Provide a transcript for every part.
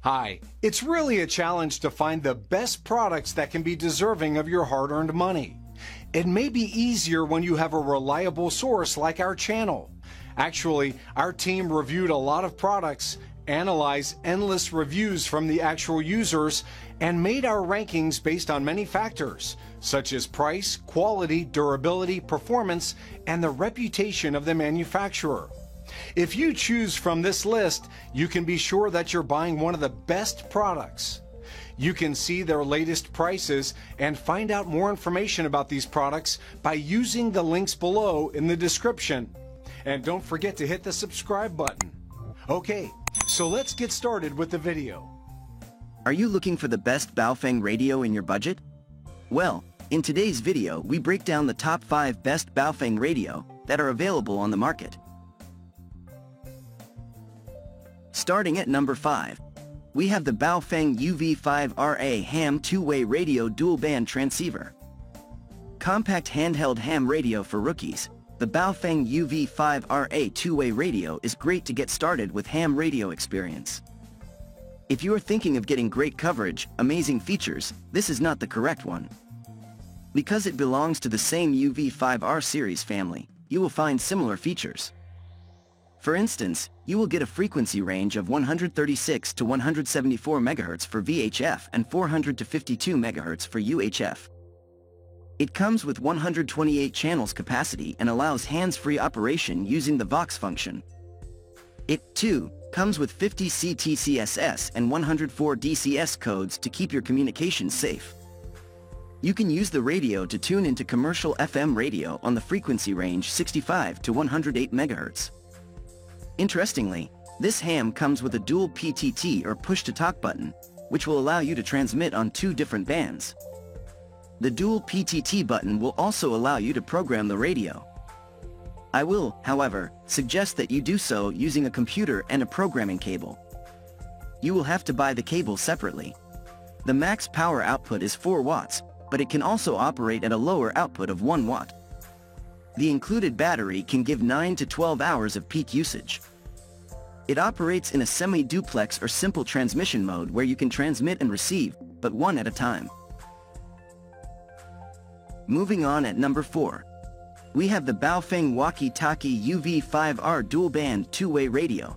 Hi, it's really a challenge to find the best products that can be deserving of your hard-earned money. It may be easier when you have a reliable source like our channel. Actually, our team reviewed a lot of products, analyzed endless reviews from the actual users, and made our rankings based on many factors, such as price, quality, durability, performance, and the reputation of the manufacturer. If you choose from this list, you can be sure that you're buying one of the best products. You can see their latest prices and find out more information about these products by using the links below in the description. And don't forget to hit the subscribe button. Okay, so let's get started with the video. Are you looking for the best Baofeng radio in your budget? Well, in today's video we break down the top 5 best Baofeng radio that are available on the market. Starting at number 5, we have the Baofeng UV5RA ham two-way radio dual-band transceiver. Compact handheld ham radio for rookies, the Baofeng UV5RA two-way radio is great to get started with ham radio experience. If you are thinking of getting great coverage, amazing features, this is not the correct one. Because it belongs to the same UV5R series family, you will find similar features. For instance, you will get a frequency range of 136 to 174 MHz for VHF and 400 to 52 MHz for UHF. It comes with 128 channels capacity and allows hands-free operation using the Vox function. It, too, comes with 50 CTCSS and 104 DCS codes to keep your communications safe. You can use the radio to tune into commercial FM radio on the frequency range 65 to 108 MHz. Interestingly, this ham comes with a dual PTT or push-to-talk button, which will allow you to transmit on 2 different bands. The dual PTT button will also allow you to program the radio. I will, however, suggest that you do so using a computer and a programming cable. You will have to buy the cable separately. The max power output is 4 watts, but it can also operate at a lower output of 1 watt. The included battery can give 9 to 12 hours of peak usage. It operates in a semi-duplex or simple transmission mode where you can transmit and receive, but one at a time. Moving on at number 4. We have the Baofeng Walkie-Talkie UV5R dual-band two-way radio.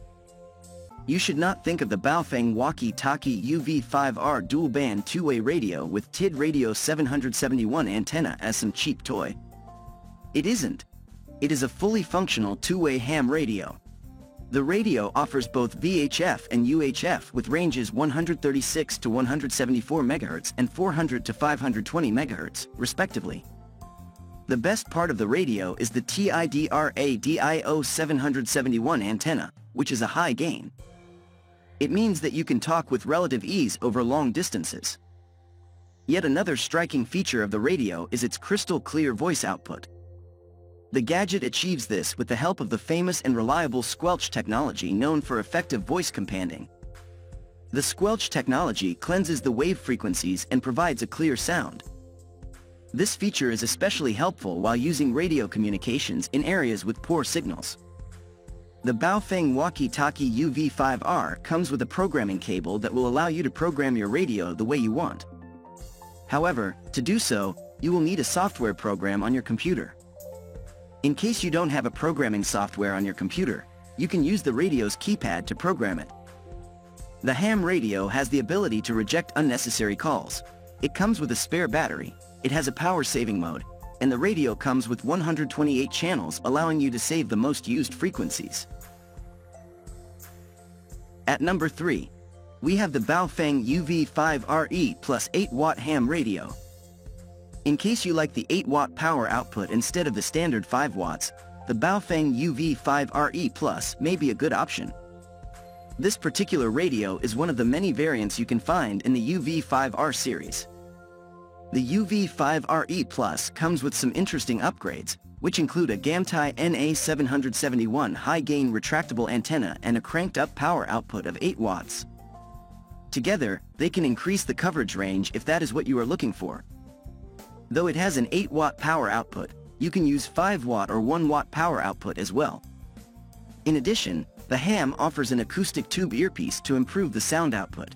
You should not think of the Baofeng Walkie-Talkie UV5R dual-band two-way radio with TID Radio 771 antenna as some cheap toy. It isn't. It is a fully functional two-way ham radio. The radio offers both VHF and UHF with ranges 136 to 174 MHz and 400 to 520 MHz, respectively. The best part of the radio is the TID-RA-DIO 771 antenna, which is a high gain. It means that you can talk with relative ease over long distances. Yet another striking feature of the radio is its crystal clear voice output. The gadget achieves this with the help of the famous and reliable squelch technology known for effective voice companding. The squelch technology cleanses the wave frequencies and provides a clear sound. This feature is especially helpful while using radio communications in areas with poor signals. The Baofeng Walkie-Talkie UV5R comes with a programming cable that will allow you to program your radio the way you want. However, to do so, you will need a software program on your computer. In case you don't have a programming software on your computer, you can use the radio's keypad to program it. The ham radio has the ability to reject unnecessary calls. It comes with a spare battery, it has a power-saving mode, and the radio comes with 128 channels allowing you to save the most used frequencies. At number 3, we have the Baofeng UV5RE plus 8-watt ham radio. In case you like the 8-watt power output instead of the standard 5 watts, the Baofeng UV5RE Plus may be a good option. This particular radio is one of the many variants you can find in the UV5R series. The UV5RE Plus comes with some interesting upgrades, which include a Gamtai NA771 high-gain retractable antenna and a cranked-up power output of 8 watts. Together, they can increase the coverage range if that is what you are looking for. Though it has an 8-watt power output, you can use 5-watt or 1-watt power output as well. In addition, The Ham offers an acoustic tube earpiece to improve the sound output.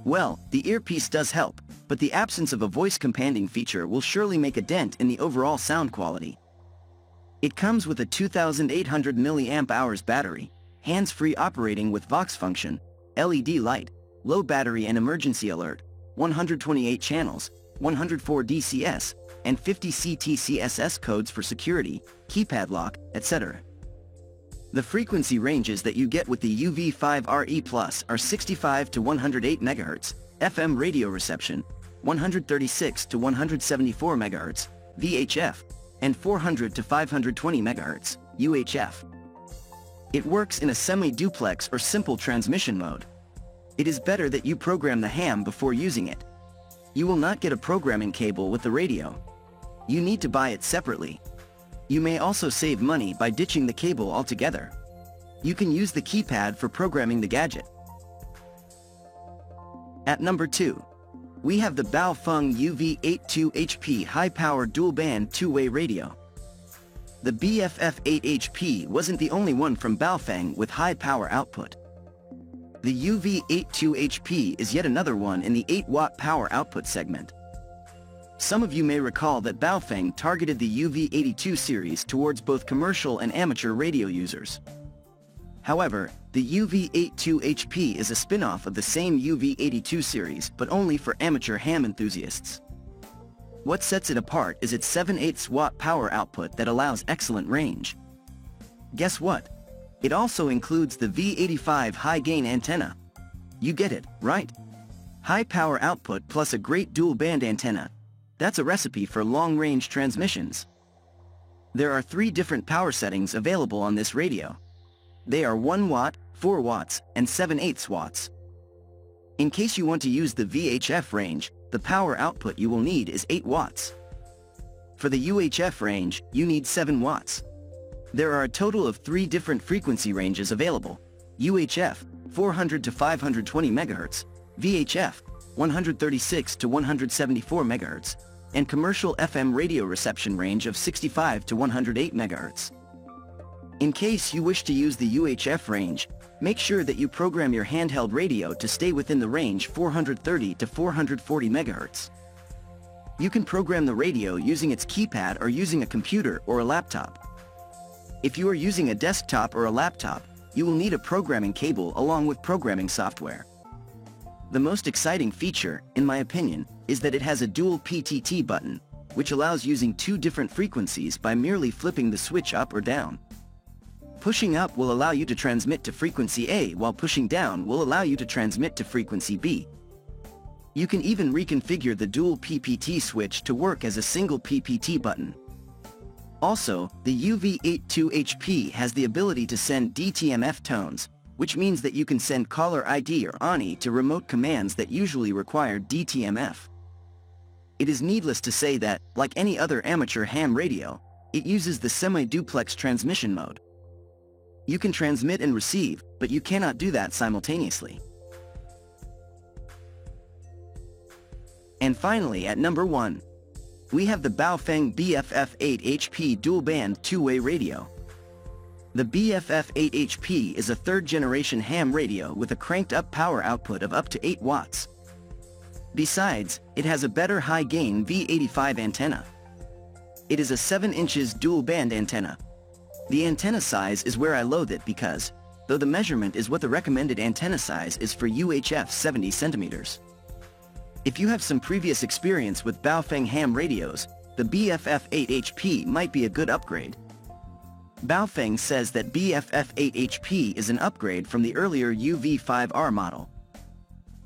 Well, the earpiece does help, but the absence of a voice companion feature will surely make a dent in the overall sound quality. It comes with a 2800 mAh battery, hands-free operating with Vox function, LED light, low battery and emergency alert, 128 channels, 104 DCS, and 50 CTCSS codes for security, keypad lock, etc. The frequency ranges that you get with the UV5RE Plus are 65 to 108 MHz, FM radio reception, 136 to 174 MHz, VHF, and 400 to 520 MHz, UHF. It works in a semi-duplex or simple transmission mode. It is better that you program the ham before using it. You will not get a programming cable with the radio. You need to buy it separately. You may also save money by ditching the cable altogether. You can use the keypad for programming the gadget. At number 2, we have the Baofeng UV82HP high-power dual-band two-way radio. The BFF8HP wasn't the only one from Baofeng with high-power output. The UV82HP is yet another one in the 8-watt power output segment. Some of you may recall that Baofeng targeted the UV82 series towards both commercial and amateur radio users. However, the UV82HP is a spin-off of the same UV82 series but only for amateur ham enthusiasts. What sets it apart is its 7/8 watt power output that allows excellent range. Guess what? It also includes the V85 high-gain antenna. You get it, right? High power output plus a great dual-band antenna. That's a recipe for long-range transmissions. There are 3 different power settings available on this radio. They are 1 watt, 4 watts, and 7/8 watts. In case you want to use the VHF range, the power output you will need is 8 watts. For the UHF range, you need 7 watts. There are a total of 3 different frequency ranges available: UHF, 400 to 520 MHz, VHF, 136 to 174 MHz, and commercial FM radio reception range of 65 to 108 MHz. In case you wish to use the UHF range, make sure that you program your handheld radio to stay within the range 430 to 440 MHz. You can program the radio using its keypad or using a computer or a laptop. If you are using a desktop or a laptop, you will need a programming cable along with programming software. The most exciting feature, in my opinion, is that it has a dual PTT button, which allows using 2 different frequencies by merely flipping the switch up or down. Pushing up will allow you to transmit to frequency A, while pushing down will allow you to transmit to frequency B. You can even reconfigure the dual PPT switch to work as a single PPT button. Also, the UV82HP has the ability to send DTMF tones, which means that you can send caller ID or ANI to remote commands that usually require DTMF. It is needless to say that, like any other amateur ham radio, it uses the semi-duplex transmission mode. You can transmit and receive, but you cannot do that simultaneously. And finally, at number 1, we have the Baofeng BFF8HP dual-band two-way radio. The BFF8HP is a 3rd-generation ham radio with a cranked-up power output of up to 8 watts. Besides, it has a better high-gain V85 antenna. It is a 7 inches dual-band antenna. The antenna size is where I loathe it because, though the measurement is what the recommended antenna size is for UHF 70 centimeters. If you have some previous experience with Baofeng ham radios, the BFF8HP might be a good upgrade. Baofeng says that BFF8HP is an upgrade from the earlier UV5R model.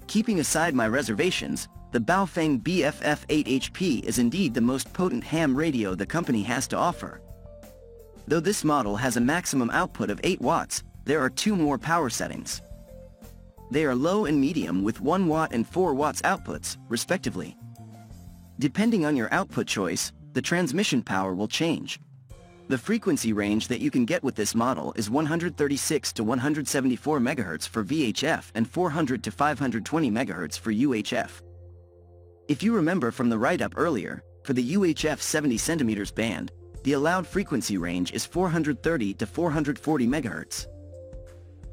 Keeping aside my reservations, the Baofeng BFF8HP is indeed the most potent ham radio the company has to offer. Though this model has a maximum output of 8 watts, there are 2 more power settings. They are low and medium with 1 watt and 4 watts outputs, respectively. Depending on your output choice, the transmission power will change. The frequency range that you can get with this model is 136 to 174 MHz for VHF and 400 to 520 MHz for UHF. If you remember from the write-up earlier, for the UHF 70 cm band, the allowed frequency range is 430 to 440 MHz.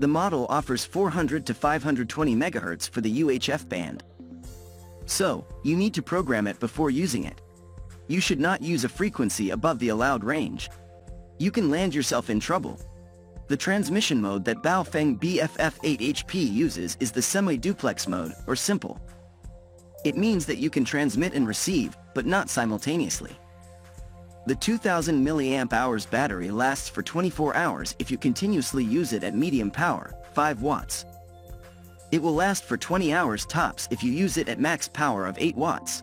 The model offers 400 to 520 MHz for the UHF band. So, you need to program it before using it. You should not use a frequency above the allowed range. You can land yourself in trouble. The transmission mode that Baofeng BFF8HP uses is the semi-duplex mode, or simple. It means that you can transmit and receive, but not simultaneously. The 2000 mAh battery lasts for 24 hours if you continuously use it at medium power, 5 watts. It will last for 20 hours tops if you use it at max power of 8 watts.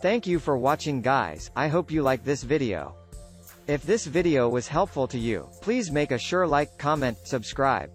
Thank you for watching, guys. I hope you like this video. If this video was helpful to you, please make a sure like, comment, subscribe.